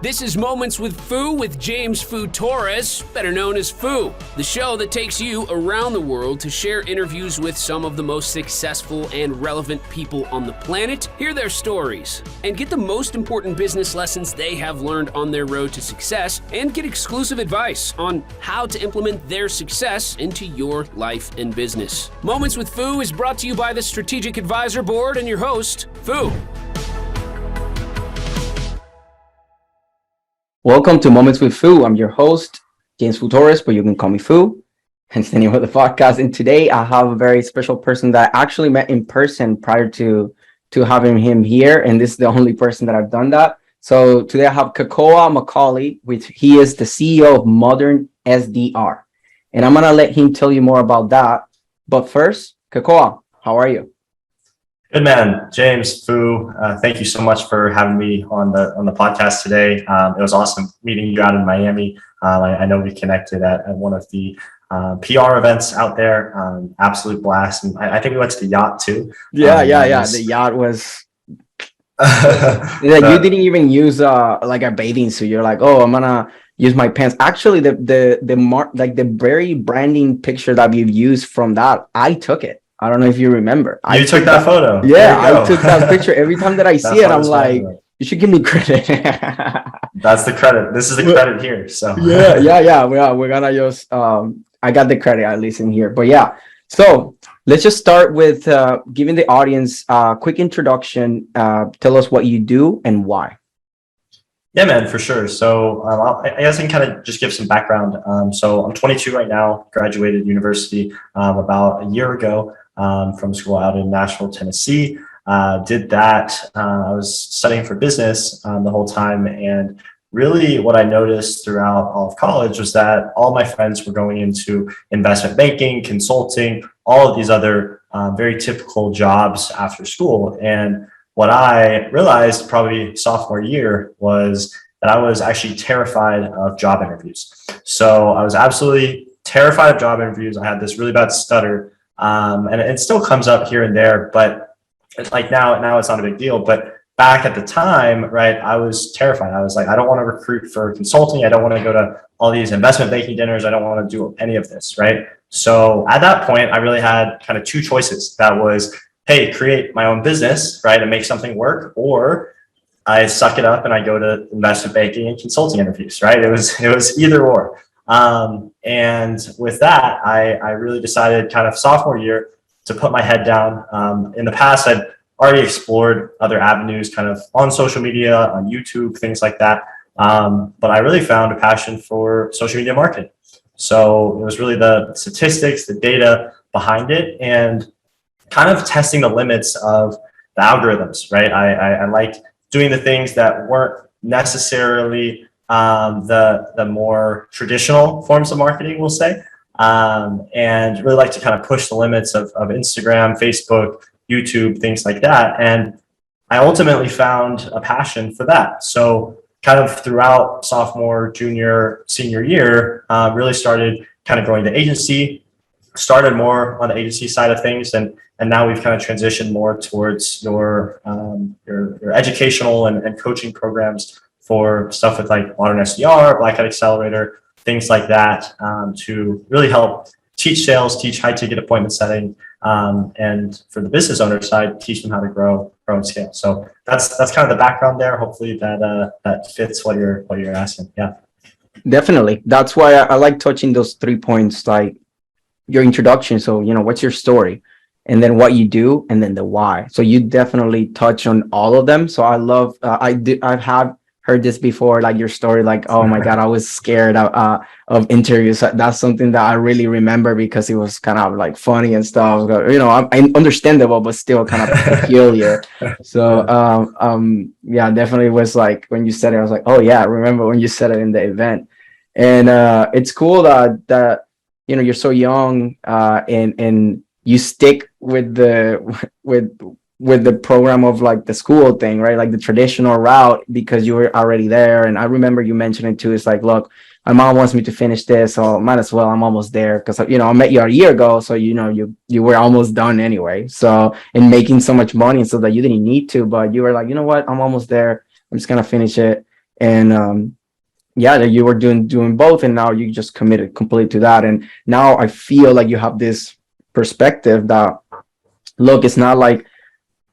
This is Moments with Foo with James Foo Torres, better known as Foo, the show that takes you around the world to share interviews with some of the most successful and relevant people on the planet, hear their stories, and get the most important business lessons they have learned on their road to success, and get exclusive advice on how to implement their success into your life and business. Moments with Foo is brought to you by the Strategic Advisor Board and your host, Foo. Welcome to Moments with Foo. I'm your host, James Foo Torres, but you can call me Foo. Hence the name of the podcast. And today I have a very special person that I actually met in person prior to having him here. And this is the only person that I've done that. So today I have Kekoa MacAuley, which he is the CEO of Modern SDR. And I'm going to let him tell you more about that. But first, Kekoa, how are you? Good, man. James, Foo, thank you so much for having me on the podcast today. It was awesome meeting you out in Miami. I know we connected at one of the PR events out there. Absolute blast. And I think we went to the yacht too. Yeah. The yacht was... you didn't even use like a bathing suit. You're like, oh, I'm gonna use my pants. Actually, the very branding picture that we've used from that, I took it. I don't know if you remember. You took that photo. Yeah, I took that picture. Every time that I see it, I'm like, you should give me credit. That's the credit. This is the credit here. So yeah. We're gonna just I got the credit at least in here. But yeah, so let's just start with giving the audience a quick introduction. Tell us what you do and why. Yeah, man, for sure. So I guess I can kind of just give some background. So I'm 22 right now, graduated university about a year ago from school out in Nashville, Tennessee. Did that. I was studying for business the whole time. And really what I noticed throughout all of college was that all my friends were going into investment banking, consulting, all of these other very typical jobs after school. And what I realized probably sophomore year was that I was actually terrified of job interviews. So I was absolutely terrified of job interviews. I had this really bad stutter, and it still comes up here and there, but it's like now it's not a big deal. But back at the time, right, I was terrified. I was like, I don't want to recruit for consulting. I don't want to go to all these investment banking dinners. I don't want to do any of this, right? So at that point, I really had kind of two choices. That was, hey, create my own business, right, and make something work, or I suck it up and I go to investment banking and consulting interviews, right? It was either or. And with that, I really decided kind of sophomore year to put my head down. In the past, I'd already explored other avenues kind of on social media, on YouTube, things like that. But I really found a passion for social media marketing. So it was really the statistics, the data behind it, and kind of testing the limits of the algorithms, right? I like doing the things that weren't necessarily the more traditional forms of marketing, we'll say, and really like to kind of push the limits of Instagram, Facebook, YouTube, things like that. And I ultimately found a passion for that. So kind of throughout sophomore, junior, senior year, really started kind of growing the agency, started more on the agency side of things, and now we've kind of transitioned more towards your educational and coaching programs for stuff with like Modern SDR, Black Hat Accelerator, things like that, to really help teach sales, teach high ticket appointment setting, and for the business owner side, teach them how to grow and scale. So that's kind of the background there. Hopefully that fits what you're asking. Yeah, definitely. That's why I like touching those 3 points, like your introduction. So, what's your story, and then what you do, and then the why. So you definitely touch on all of them. So I love, I've heard this before, like your story, like, oh my God, I was scared of interviews. That's something that I really remember because it was kind of like funny and stuff, understandable, but still kind of peculiar. So, yeah, definitely was like, when you said it, I was like, oh yeah, I remember when you said it in the event. And it's cool that you're so young, and you stick with the program of like the school thing, right? Like the traditional route, because you were already there. And I remember you mentioning too, it's like, look, my mom wants me to finish this, so might as well, I'm almost there. Because, I met you a year ago, so, you were almost done anyway. So, and making so much money so that you didn't need to, but you were like, you know what, I'm almost there. I'm just going to finish it. And yeah, that you were doing both, and now you just committed completely to that. And now I feel like you have this perspective that, look, it's not like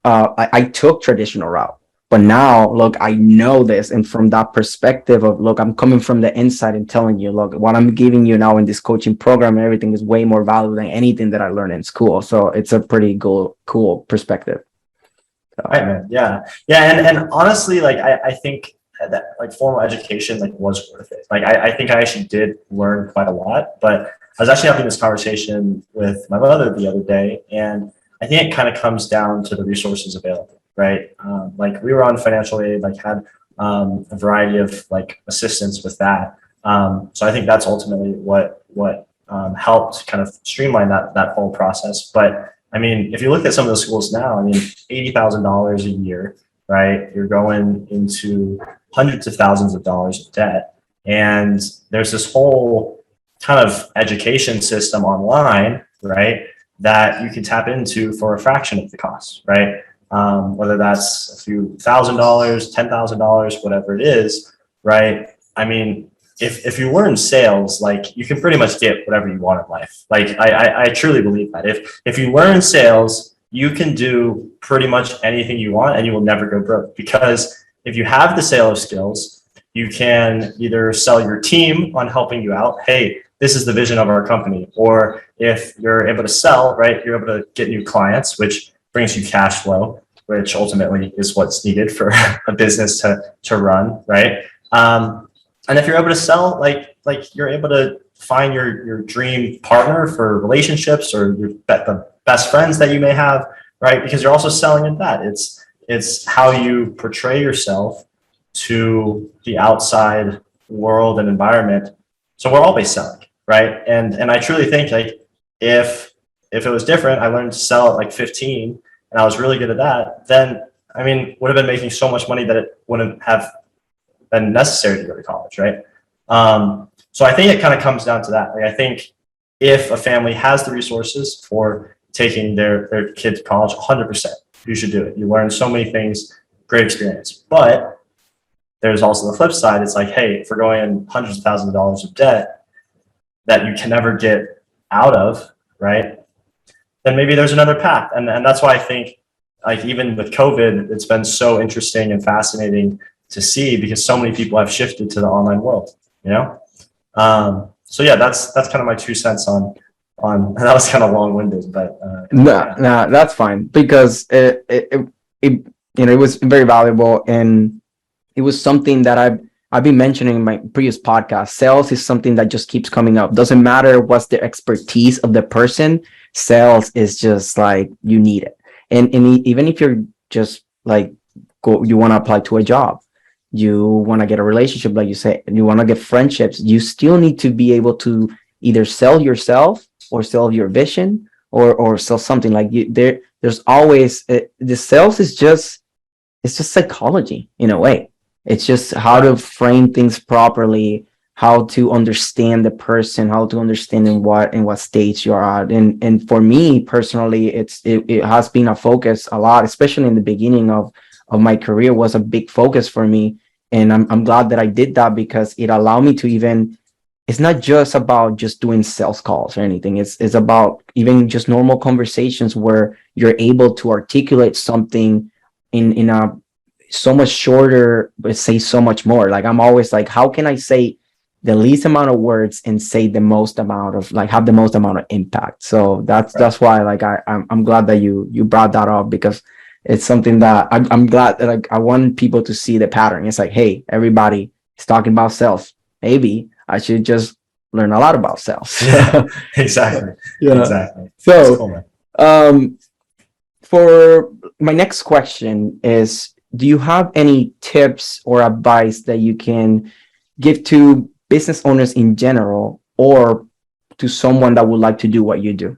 I took traditional route, but now look, I know this, and from that perspective of, look, I'm coming from the inside and telling you, look, what I'm giving you now in this coaching program and everything is way more valuable than anything that I learned in school. So it's a pretty cool perspective. So. Right, man. Yeah. And honestly, like, I think that like formal education like was worth it. Like, I think I actually did learn quite a lot, but I was actually having this conversation with my mother the other day, and I think it kind of comes down to the resources available, right? Like, we were on financial aid, like had a variety of like assistance with that. So I think that's ultimately what helped kind of streamline that whole process. But I mean, if you look at some of the schools now, I mean, $80,000 a year, right? You're going into hundreds of thousands of dollars of debt. And there's this whole kind of education system online, right, that you can tap into for a fraction of the cost, right? Whether that's a few $1,000s, $10,000, whatever it is, right? I mean, if you learn sales, like, you can pretty much get whatever you want in life. Like, I truly believe that if you learn sales, you can do pretty much anything you want and you will never go broke, because if you have the sales skills, you can either sell your team on helping you out. Hey, this is the vision of our company. Or if you're able to sell, right, you're able to get new clients, which brings you cash flow, which ultimately is what's needed for a business to run, right? And if you're able to sell, like you're able to find your dream partner for relationships, or the best friends that you may have, right? Because you're also selling at that. It's how you portray yourself to the outside world and environment. So we're always selling, right? And I truly think, like, if it was different, I learned to sell at like 15 and I was really good at that, then I mean, would have been making so much money that it wouldn't have been necessary to go to college, right? So I think it kind of comes down to that. Like, I think if a family has the resources for taking their kid to college, 100%, you should do it. You learn so many things, great experience. But there's also the flip side. It's like, hey, if we're going in hundreds of thousands of dollars of debt that you can never get out of, right, then maybe there's another path. And that's why I think, like, even with COVID, it's been so interesting and fascinating to see, because so many people have shifted to the online world, you know? So yeah, that's kind of my 2 cents on that was kind of long-winded, but no, that's fine, because it was very valuable, and it was something that I've been mentioning in my previous podcast. Sales is something that just keeps coming up. Doesn't matter what's the expertise of the person, sales is just like, you need it. And even if you're just like, you want to apply to a job, you want to get a relationship, like you say, and you want to get friendships, you still need to be able to either sell yourself or sell your vision, or sell something. Like, there's always the sales is just, it's just psychology in a way. It's just how to frame things properly, how to understand the person, how to understand in what stage you're at. And for me personally, it has been a focus a lot, especially in the beginning of my career, was a big focus for me. And I'm glad that I did that, because it allowed me to even, it's not just about just doing sales calls or anything. It's about even just normal conversations where you're able to articulate something in a so much shorter, but say so much more. Like, I'm always like, how can I say the least amount of words and say the most amount of, like, have the most amount of impact? So that's why, like, I'm glad that you brought that up, because it's something that I'm glad that, like, I want people to see the pattern. It's like, hey, everybody is talking about sales. Maybe I should just learn a lot about sales. Yeah, exactly. Yeah. Exactly. So, cool, for my next question is, do you have any tips or advice that you can give to business owners in general, or to someone that would like to do what you do?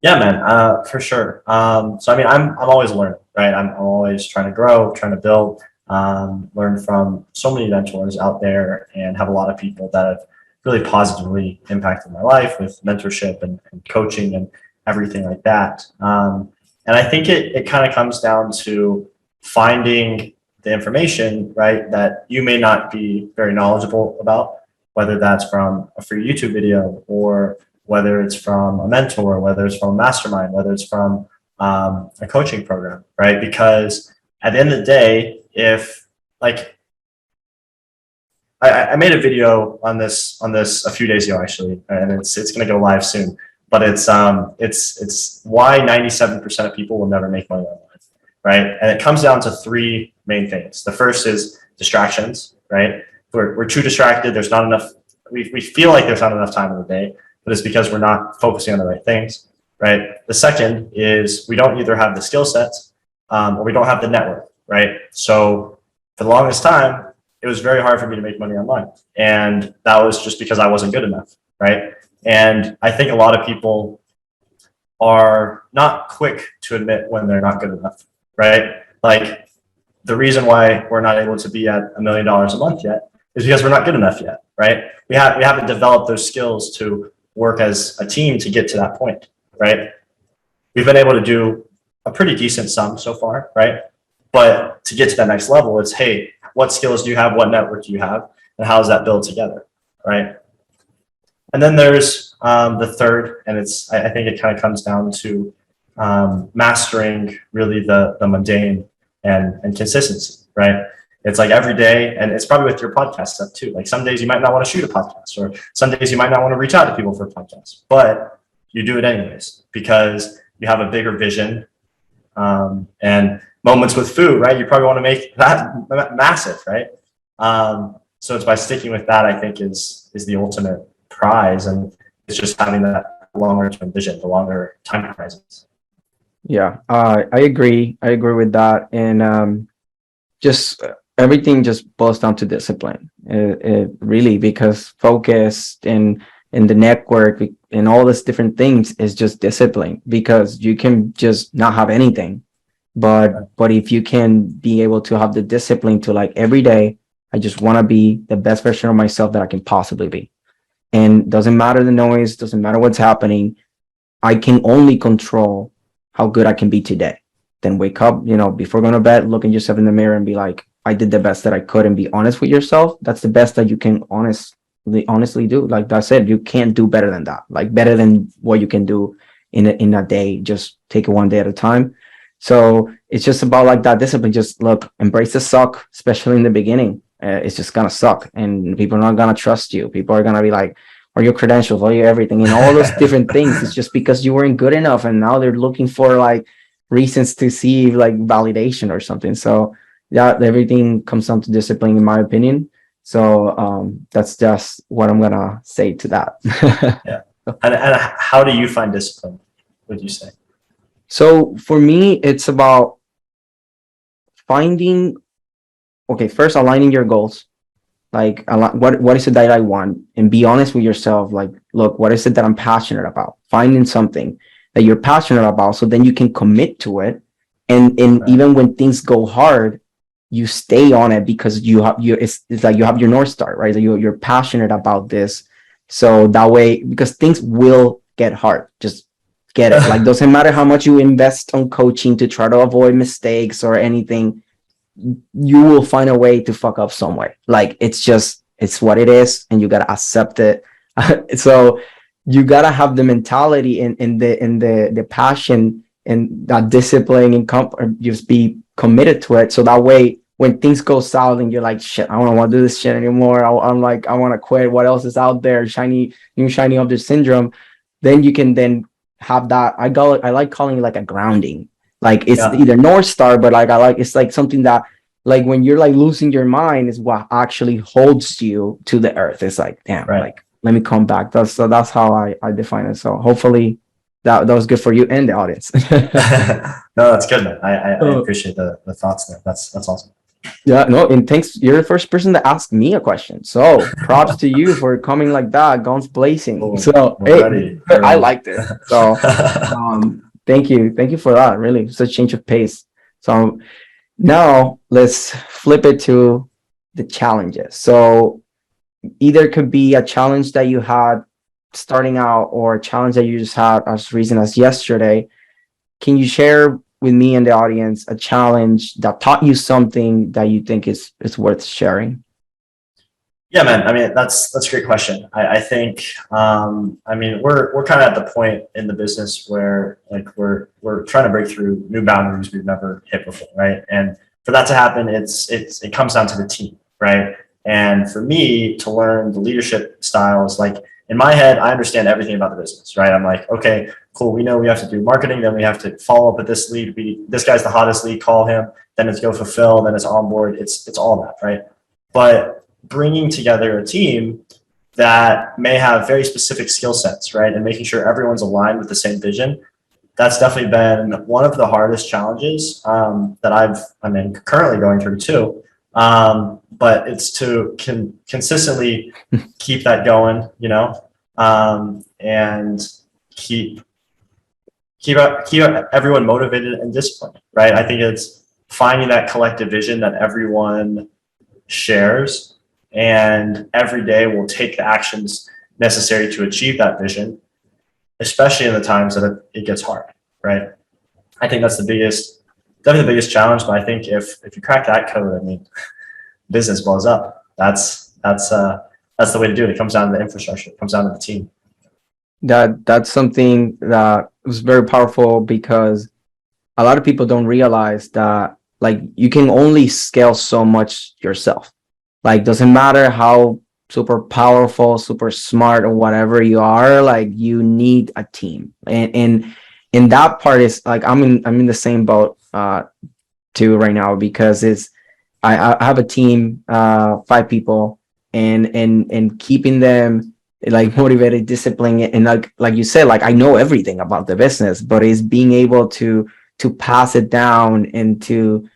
Yeah, man, for sure. So I mean, I'm always learning, right? I'm always trying to grow, trying to build, learn from so many mentors out there, and have a lot of people that have really positively impacted my life with mentorship and coaching and everything like that. And I think it kind of comes down to finding the information, right, that you may not be very knowledgeable about, whether that's from a free YouTube video or whether it's from a mentor, whether it's from a mastermind, whether it's from a coaching program, right? Because at the end of the day, if like I made a video on this a few days ago actually, and it's going to go live soon. But it's why 97% of people will never make money online, right? And it comes down to three main things. The first is distractions, right? We're too distracted. There's not enough. We feel like there's not enough time in the day, but it's because we're not focusing on the right things, right? The second is we don't either have the skill sets or we don't have the network, right? So for the longest time, it was very hard for me to make money online. And that was just because I wasn't good enough, right? And I think a lot of people are not quick to admit when they're not good enough, right? Like the reason why we're not able to be at $1 million a month yet is because we're not good enough yet, right? We haven't developed those skills to work as a team to get to that point, right? We've been able to do a pretty decent sum so far, right? But to get to that next level, it's, hey, what skills do you have? What network do you have? And how does that build together, right? And then there's the third, and I think it kind of comes down to mastering really the mundane and consistency, right? It's like every day, and it's probably with your podcast stuff too. Like some days you might not want to shoot a podcast, or some days you might not want to reach out to people for a podcast, but you do it anyways because you have a bigger vision. And moments with food, right? You probably want to make that massive, right? So it's by sticking with that, I think is the ultimate prize, and it's just having that longer term vision, the longer time horizons. Yeah, I agree. I agree with that. And just everything just boils down to discipline. It really, because focus and the network and all these different things is just discipline, because you can just not have anything. But if you can be able to have the discipline to, like, every day, I just want to be the best version of myself that I can possibly be. And doesn't matter the noise, doesn't matter what's happening. I can only control how good I can be today. Then wake up, before going to bed, look at yourself in the mirror and be like, I did the best that I could, and be honest with yourself. That's the best that you can honestly do. Like I said, you can't do better than that. Like better than what you can do in a day. Just take it one day at a time. So it's just about like that discipline. Just look, embrace the suck, especially in the beginning. It's just gonna suck, and people are not gonna trust you. People are gonna be like, "Are your credentials? Are your everything?" And all those different things. It's just because you weren't good enough, and now they're looking for like reasons to see like validation or something. So yeah, everything comes down to discipline, in my opinion. So that's just what I'm gonna say to that. Yeah. And how do you find discipline, would you say? So for me, it's about finding, first aligning your goals. Like, what is it that I want? And be honest with yourself. Like, look, what is it that I'm passionate about? Finding something that you're passionate about, so then you can commit to it. And right. Even when things go hard, you stay on it, because it's like you have your North Star, right? You're passionate about this. So that way, because things will get hard, just get it. Like, doesn't matter how much you invest on coaching to try to avoid mistakes or anything, you will find a way to fuck up some way. Like, it's what it is, and you gotta accept it. So you gotta have the mentality and the passion and that discipline and just be committed to it. So that way, when things go south and you're like, shit, I don't want to do this shit anymore, I'm like, I want to quit. What else is out there? New shiny object syndrome. Then you can then have that. I like calling it like a grounding. Like, it's either North Star, but it's like something that, like, when you're like losing your mind, is what actually holds you to the earth. It's like, damn, right. Like, let me come back. That's how I define it. So hopefully that was good for you and the audience. No, that's good, man. I appreciate the thoughts there. That's awesome. Yeah, no, and thanks. You're the first person to ask me a question. So props to you for coming like that, guns blazing. Cool. So hey, I liked it. So thank you for that. Really, it's a change of pace. So now let's flip it to the challenges. So either it could be a challenge that you had starting out, or a challenge that you just had as recent as yesterday. Can you share with me and the audience a challenge that taught you something that you think is worth sharing? Yeah, man. I mean, that's a great question. I think, I mean, we're kind of at the point in the business where like we're trying to break through new boundaries we've never hit before, right? And for that to happen, it comes down to the team, right? And for me to learn the leadership styles, like in my head, I understand everything about the business, right? I'm like, okay, cool. We know we have to do marketing, then we have to follow up with this lead. This guy's the hottest lead, call him. Then it's go fulfill, then it's onboard. It's all that, right? But bringing together a team that may have very specific skill sets, right? And making sure everyone's aligned with the same vision. That's definitely been one of the hardest challenges that I'm currently going through too. But it's to consistently keep that going, you know, and keep everyone motivated and disciplined, right? I think it's finding that collective vision that everyone shares, and every day we'll take the actions necessary to achieve that vision, especially in the times that it gets hard, right? I think that's definitely the biggest challenge. But I think if you crack that code, I mean, business blows up. That's the way to do it. It comes down to the infrastructure. It comes down to the team. That's something that was very powerful, because a lot of people don't realize that like you can only scale so much yourself. Like, doesn't matter how super powerful, super smart, or whatever you are, like you need a team. And that part is like I'm in the same boat too right now, because I have a team, 5 people, and keeping them like motivated, disciplined, and like you said, like I know everything about the business, but it's being able to pass it down and to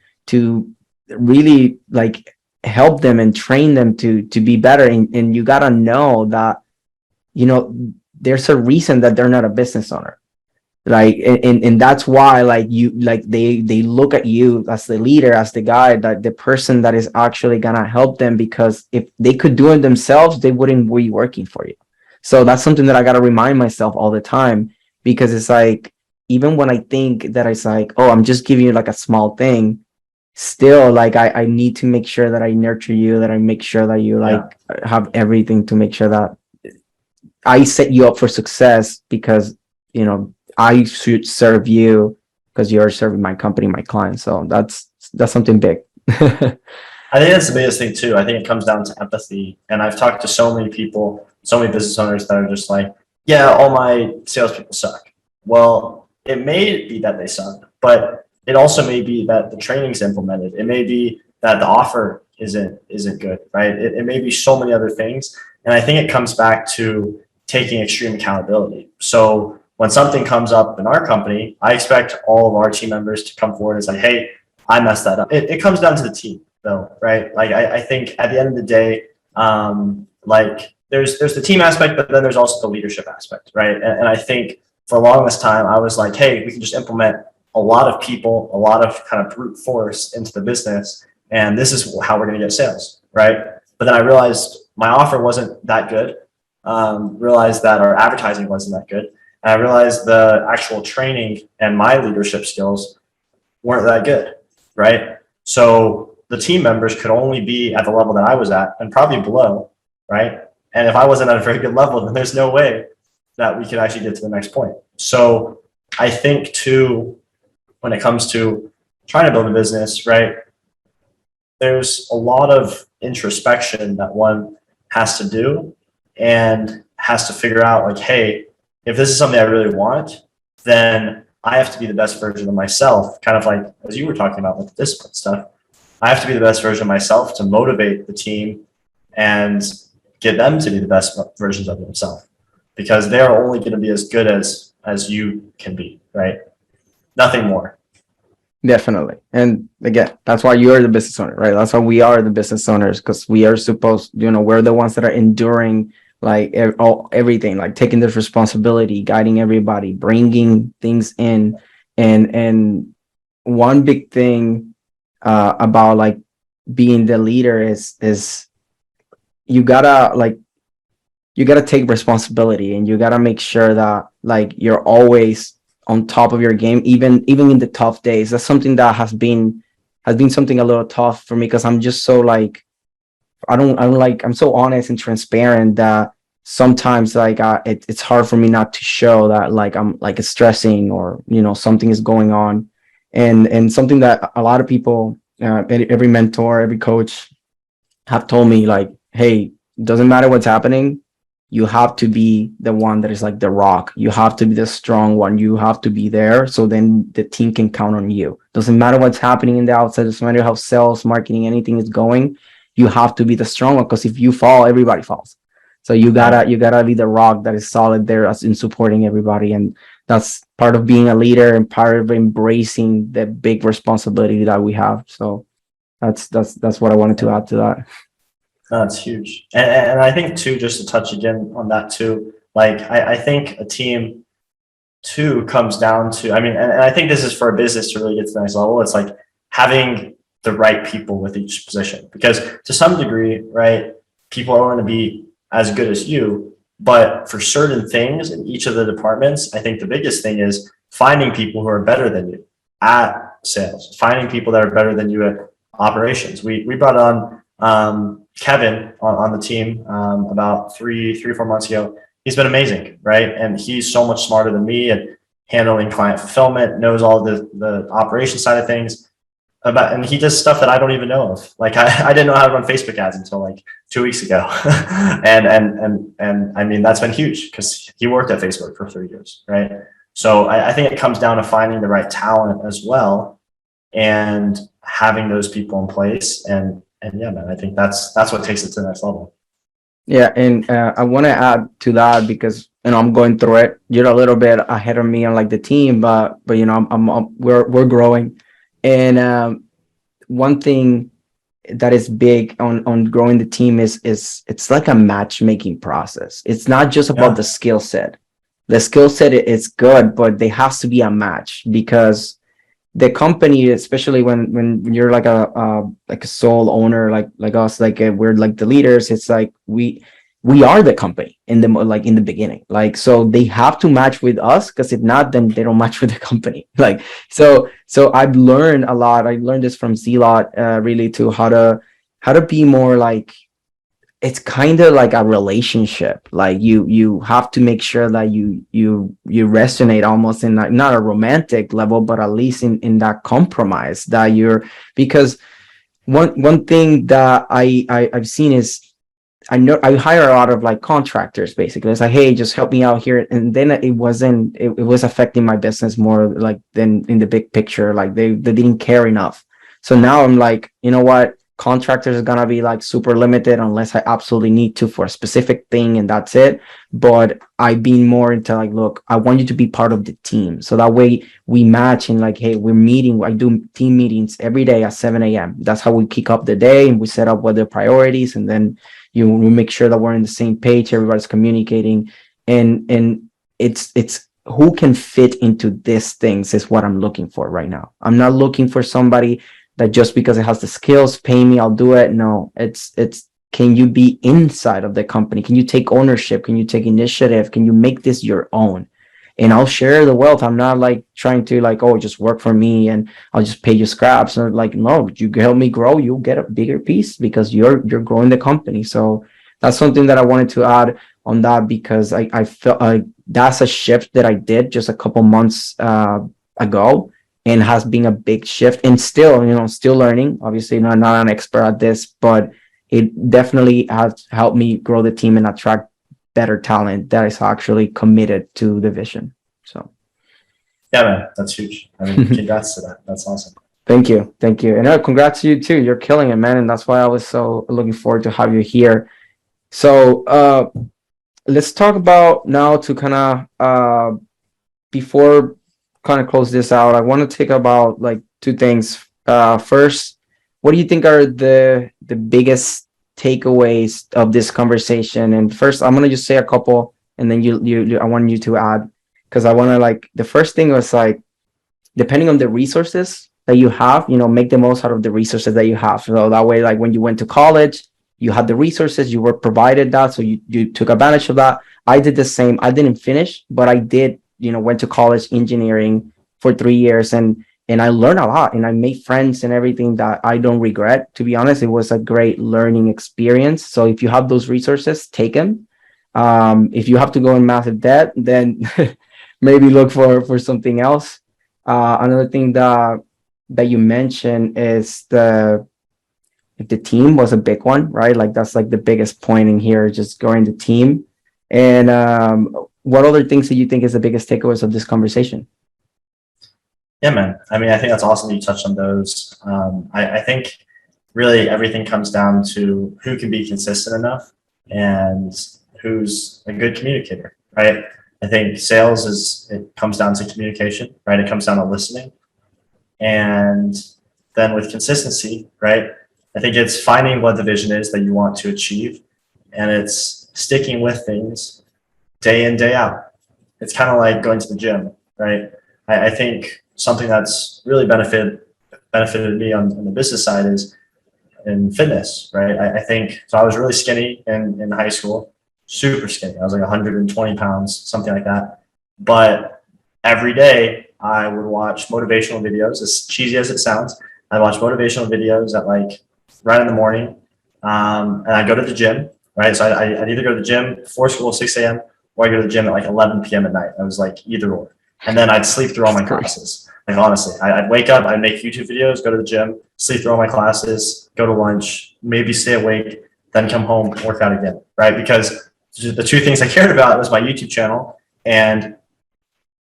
really like help them and train them to be better. And you gotta know that, you know, there's a reason that they're not a business owner. Like, and that's why like they look at you as the leader, as the guy, that the person that is actually gonna help them, because if they could do it themselves, they wouldn't be working for you. So that's something that I gotta remind myself all the time, because it's like, even when I think that it's like, oh, I'm just giving you like a small thing, still like I need to make sure that I nurture you, that I make sure that you like have everything to make sure that I set you up for success, because, you know, I should serve you because you're serving my company, my clients. So that's something big. I think that's the biggest thing too. I think it comes down to empathy. And I've talked to so many people, so many business owners that are just like, yeah, all my salespeople suck. Well, it may be that they suck, but it also may be that the training's implemented. It may be that the offer isn't good, right? It may be so many other things. And I think it comes back to taking extreme accountability. So when something comes up in our company, I expect all of our team members to come forward and say, hey, I messed that up. It comes down to the team though, right? Like I think at the end of the day, like there's the team aspect, but then there's also the leadership aspect, right? And I think for the longest time, I was like, hey, we can just implement a lot of people, a lot of kind of brute force into the business, and this is how we're going to get sales, right? But then I realized my offer wasn't that good, realized that our advertising wasn't that good, and I realized the actual training and my leadership skills weren't that good, right? So the team members could only be at the level that I was at and probably below, right? And if I wasn't at a very good level, then there's no way that we could actually get to the next point. So I think too, when it comes to trying to build a business, right, there's a lot of introspection that one has to do and has to figure out like, hey, if this is something I really want, then I have to be the best version of myself, kind of like as you were talking about with the discipline stuff. I have to be the best version of myself to motivate the team and get them to be the best versions of themselves, because they're only going to be as good as you can be, right? Nothing more. Definitely. And again, that's why you're the business owner, right? That's why we are the business owners, because we are supposed, you know, we're the ones that are enduring like everything, like taking this responsibility, guiding everybody, bringing things in. And one big thing about like being the leader is you gotta take responsibility, and you gotta make sure that like you're always on top of your game, even in the tough days. That's something that has been something a little tough for me, because I'm just so like, I'm so honest and transparent that sometimes like it's hard for me not to show that like I'm like stressing, or something is going on. And something that a lot of people, every mentor, every coach have told me, like, hey, doesn't matter what's happening, you have to be the one that is like the rock. You have to be the strong one. You have to be there, so then the team can count on you. Doesn't matter what's happening in the outside, doesn't matter how sales, marketing, anything is going, you have to be the strong one, because if you fall, everybody falls. So you gotta be the rock that is solid there, as in supporting everybody. And that's part of being a leader, and part of embracing the big responsibility that we have. So that's what I wanted to add to that. That's huge. And I think too, just to touch again on that too, like I think a team too comes down to, I mean, and I think this is for a business to really get to the next level. It's like having the right people with each position, because to some degree, right, people are going to be as good as you, but for certain things in each of the departments, I think the biggest thing is finding people who are better than you at sales, finding people that are better than you at operations. We brought on Kevin on the team about three or 4 months ago. He's been amazing, right? And he's so much smarter than me at handling client fulfillment, knows all the operation side of things. And he does stuff that I don't even know of. Like I didn't know how to run Facebook ads until like 2 weeks ago. and I mean, that's been huge, because he worked at Facebook for 3 years, right? So I think it comes down to finding the right talent as well, and having those people in place. And yeah, man, I think that's what takes it to the next level. Yeah, and I want to add to that, because I'm going through it. You're a little bit ahead of me on like the team, but we're growing. And one thing that is big on growing the team is it's like a matchmaking process. It's not just about the skill set. The skill set is good, but there has to be a match, because the company, especially when you're like a sole owner, like us, like we're like the leaders. It's like we are the company in the beginning, like, so they have to match with us, because if not, then they don't match with the company. Like, so I've learned a lot. I learned this from Zlot, really, to how to be more like, it's kind of like a relationship. Like you have to make sure that you resonate almost in not a romantic level, but at least in that compromise that because one thing that I've seen is, I know I hire a lot of like contractors. Basically, it's like, hey, just help me out here. And then it was affecting my business more like than in the big picture. Like they didn't care enough. So now I'm like, you know what? Contractors are gonna be like super limited unless I absolutely need to for a specific thing, and that's it. But I've been more into like, look, I want you to be part of the team, so that way we match. And like, hey, we're meeting. I do team meetings every day at 7 a.m. That's how we kick up the day, and we set up what the priorities, and then we make sure that we're on the same page. Everybody's communicating, and it's who can fit into these things is what I'm looking for right now. I'm not looking for somebody that just because it has the skills, pay me, I'll do it. No, it's can you be inside of the company? Can you take ownership? Can you take initiative? Can you make this your own? And I'll share the wealth. I'm not like trying to like, oh, just work for me and I'll just pay you scraps. And like, no, you help me grow, you'll get a bigger piece because you're growing the company. So that's something that I wanted to add on that, because I felt that's a shift that I did just a couple months ago, and has been a big shift, and still learning. Obviously not an expert at this, but it definitely has helped me grow the team and attract better talent that is actually committed to the vision. So yeah, man, that's huge. I mean, congrats to that. That's awesome. Thank you. And congrats to you too. You're killing it, man. And that's why I was so looking forward to have you here. So let's talk about now to kind of before kind of close this out, I want to take about like two things. First, what do you think are the biggest takeaways of this conversation? And first, I'm gonna just say a couple, and then I want you to add, because I want to like, the first thing was like, depending on the resources that you have, make the most out of the resources that you have. So that way, like when you went to college, you had the resources, you were provided that, so you took advantage of that. I did the same. I didn't finish, but I did went to college engineering for 3 years, and I learned a lot, and I made friends and everything that I don't regret. To be honest, it was a great learning experience. So if you have those resources, take them. If you have to go in massive debt, then maybe look for something else. Another thing that you mentioned is if the team was a big one, right? Like that's like the biggest point in here, just growing the team. And what other things do you think is the biggest takeaways of this conversation? Yeah, man. I mean, I think that's awesome that you touched on those. I think really everything comes down to who can be consistent enough and who's a good communicator, right? I think sales it comes down to communication, right? It comes down to listening. And then with consistency, right? I think it's finding what the vision is that you want to achieve, and it's sticking with things day in, day out. It's kind of like going to the gym, right? I think something that's really benefited me on the business side is in fitness, right? I think, so I was really skinny in high school, super skinny. I was like 120 pounds, something like that. But every day I would watch motivational videos, as cheesy as it sounds. I'd watch motivational videos at like right in the morning. And I'd go to the gym, right? So I'd either go to the gym before school, 6 a.m., or I go to the gym at like 11 p.m. at night. I was like either or. And then I'd sleep through all my classes. Like honestly, I'd wake up, I'd make YouTube videos, go to the gym, sleep through all my classes, go to lunch, maybe stay awake, then come home, work out again, right? Because the two things I cared about was my YouTube channel and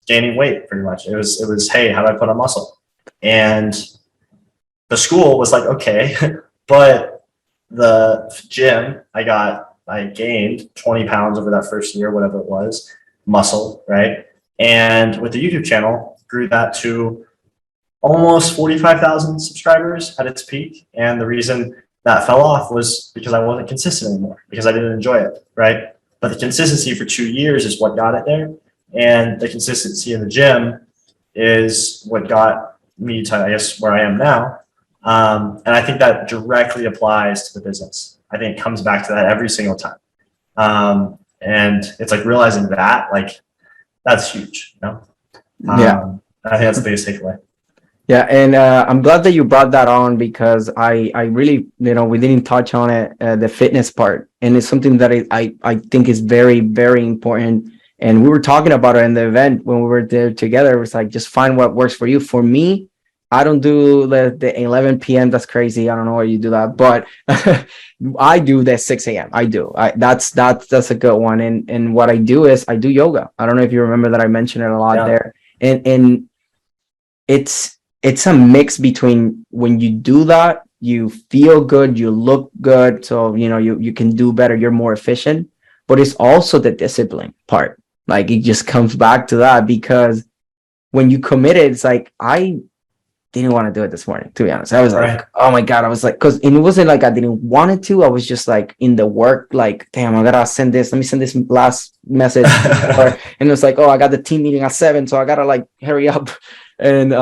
gaining weight, pretty much. It was, hey, how do I put on muscle? And the school was like, okay, but the gym, I gained 20 pounds over that first year, whatever it was, muscle, right? And with the YouTube channel, grew that to almost 45,000 subscribers at its peak. And the reason that fell off was because I wasn't consistent anymore, because I didn't enjoy it, right? But the consistency for 2 years is what got it there. And the consistency in the gym is what got me to, I guess, where I am now. And I think that directly applies to the business. I think it comes back to that every single time. And it's like realizing that, like, that's huge, you know? Yeah. I think that's the biggest takeaway. Yeah, and I'm glad that you brought that on, because I really, we didn't touch on it, the fitness part, and it's something that I think is very, very important. And we were talking about it in the event when we were there together. It was like, just find what works for you. For me, I don't do the 11 p.m. That's crazy. I don't know why you do that, but I do the 6 a.m. I do. That's a good one. And what I do is I do yoga. I don't know if you remember that I mentioned it a lot there. And it's a mix between when you do that, you feel good, you look good. So, you can do better. You're more efficient, but it's also the discipline part. Like, it just comes back to that, because when you commit it, it's like, I didn't want to do it this morning, to be honest. I was like, oh my God. I was like, and it wasn't like I didn't want it to. I was just like in the work, like, damn, I gotta send this. Let me send this last message. And it was like, oh, I got the team meeting at 7, so I gotta like hurry up. And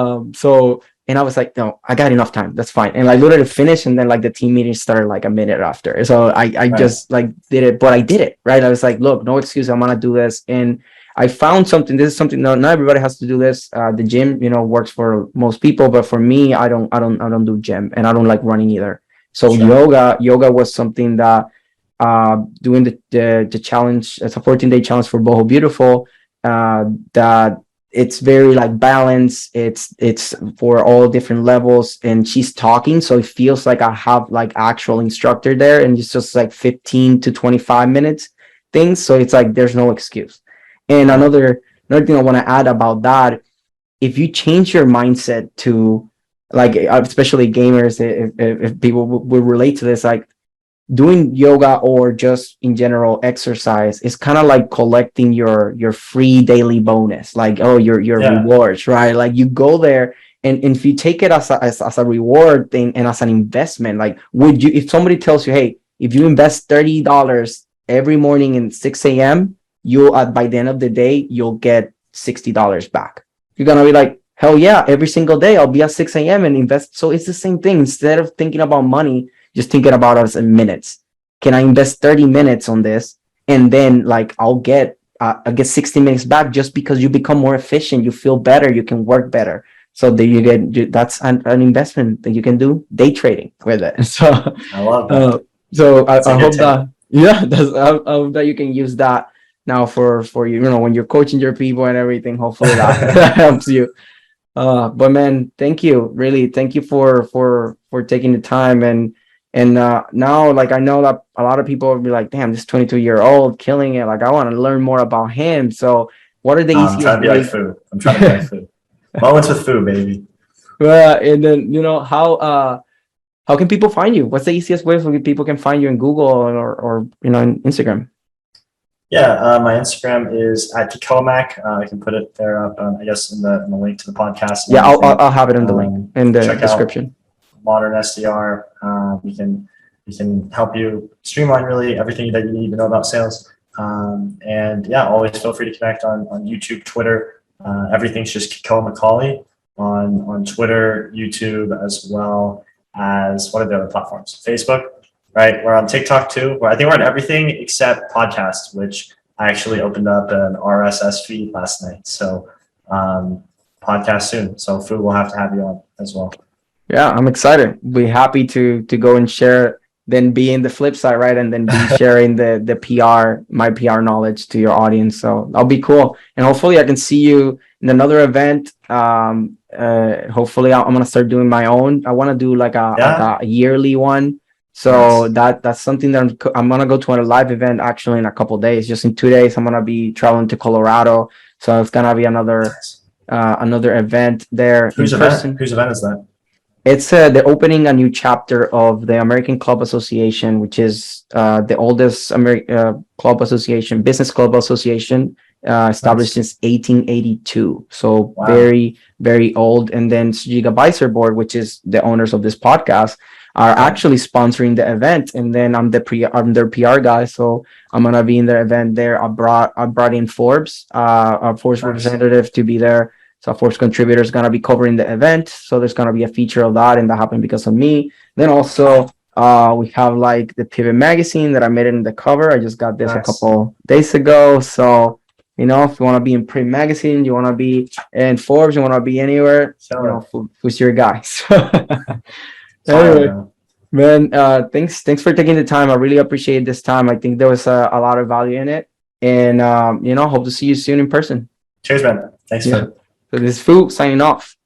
and I was like, no, I got enough time. That's fine. And I literally finished, and then like the team meeting started like a minute after. So I just like did it, but I did it, right? I was like, look, no excuse. I'm gonna do this. And I found something. This is something, not everybody has to do this. The gym, works for most people, but for me, I don't do gym, and I don't like running either. So yoga was something that doing the challenge. It's a 14-day challenge for Boho Beautiful. That it's very like balanced. It's for all different levels, and she's talking, so it feels like I have like actual instructor there, and it's just like 15 to 25 minutes things. So it's like there's no excuse. And another thing I want to add about that, if you change your mindset to, like, especially gamers, if people will relate to this, like doing yoga or just in general exercise is kind of like collecting your free daily bonus, like, your rewards, right? Like, you go there, and if you take it as a reward thing and as an investment, like, would you, if somebody tells you, hey, if you invest $30 every morning in 6 a.m., you'll by the end of the day, you'll get $60 back. You're gonna be like, hell yeah, every single day I'll be at 6 a.m. and invest. So it's the same thing. Instead of thinking about money, just thinking about us in minutes. Can I invest 30 minutes on this? And then like I'll get get 60 minutes back just because you become more efficient, you feel better, you can work better. So that that's an investment that you can do day trading with it. So I love that. I hope that, yeah, I hope that you can use that now for you, when you're coaching your people and everything. Hopefully that helps you. But man, thank you. Really, thank you for taking the time. And now, like, I know that a lot of people will be like, damn, this 22-year-old killing it. Like, I want to learn more about him. So what are the easiest I'm trying to be like Foo. I'm trying to be like Foo. Moments with Foo, baby. And then, how can people find you? What's the easiest way for people can find you in Google or in Instagram? Yeah, my Instagram is at Kekoa Mac. I can put it there up, I guess, in the link to the podcast. Yeah, I'll have it in the link in the description. Modern SDR. We can help you streamline really everything that you need to know about sales. And yeah, always feel free to connect on YouTube, Twitter. Everything's just Kekoa MacAuley on Twitter, YouTube, as well as what are the other platforms? Facebook, right? We're on TikTok too. I think we're on everything except podcasts, which I actually opened up an RSS feed last night. So podcast soon. So Foo will have to have you on as well. Yeah, I'm excited. Be happy to go and share, then be in the flip side, right? And then be sharing the PR, my PR knowledge to your audience. So that'll be cool. And hopefully I can see you in another event. Hopefully I'm gonna start doing my own. I want to do like a yearly one. So that's something that I'm gonna go to a live event actually in a couple of days. Just in 2 days, I'm gonna be traveling to Colorado. So it's gonna be another event there. Whose event is that? It's they're opening a new chapter of the American Club Association, which is the oldest club association, business club association, established since 1882. So very, very old. And then Strategic Advisor Board, which is the owners of this podcast, are actually sponsoring the event. And then I'm their PR guy, so I'm gonna be in their event there. I brought in Forbes, our Forbes representative, to be there. So Forbes contributor is going to be covering the event. So there's going to be a feature of that, and that happened because of me. Then also we have like the Pivot magazine that I made it in the cover. I just got this a couple days ago. So, if you want to be in print magazine, you want to be in Forbes, you want to be anywhere, who's your guy? Anyway, man, thanks for taking the time. I really appreciate this time. I think there was a lot of value in it, and hope to see you soon in person. Cheers, man. Thanks for. So this is Foo signing off.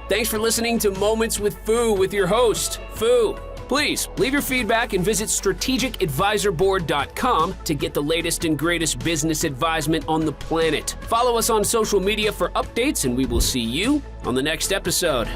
Thanks for listening to Moments with Foo with your host, Foo. Please leave your feedback and visit strategicadvisorboard.com to get the latest and greatest business advisement on the planet. Follow us on social media for updates, and we will see you on the next episode.